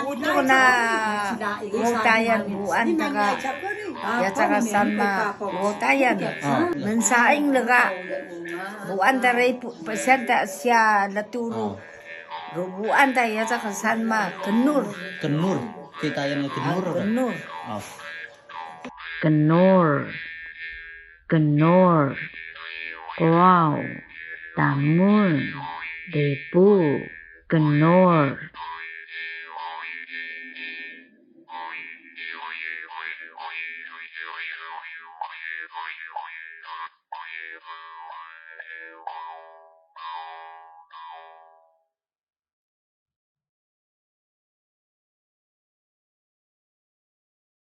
Uto na utayan buan taga ya taga sanma utayan mensaing lega buan tarai pesenta sia laturu rubuan ta ya taga sanma kenur kita yang kenur kenur oh. Kenur, wow, tamun, debu, kenur.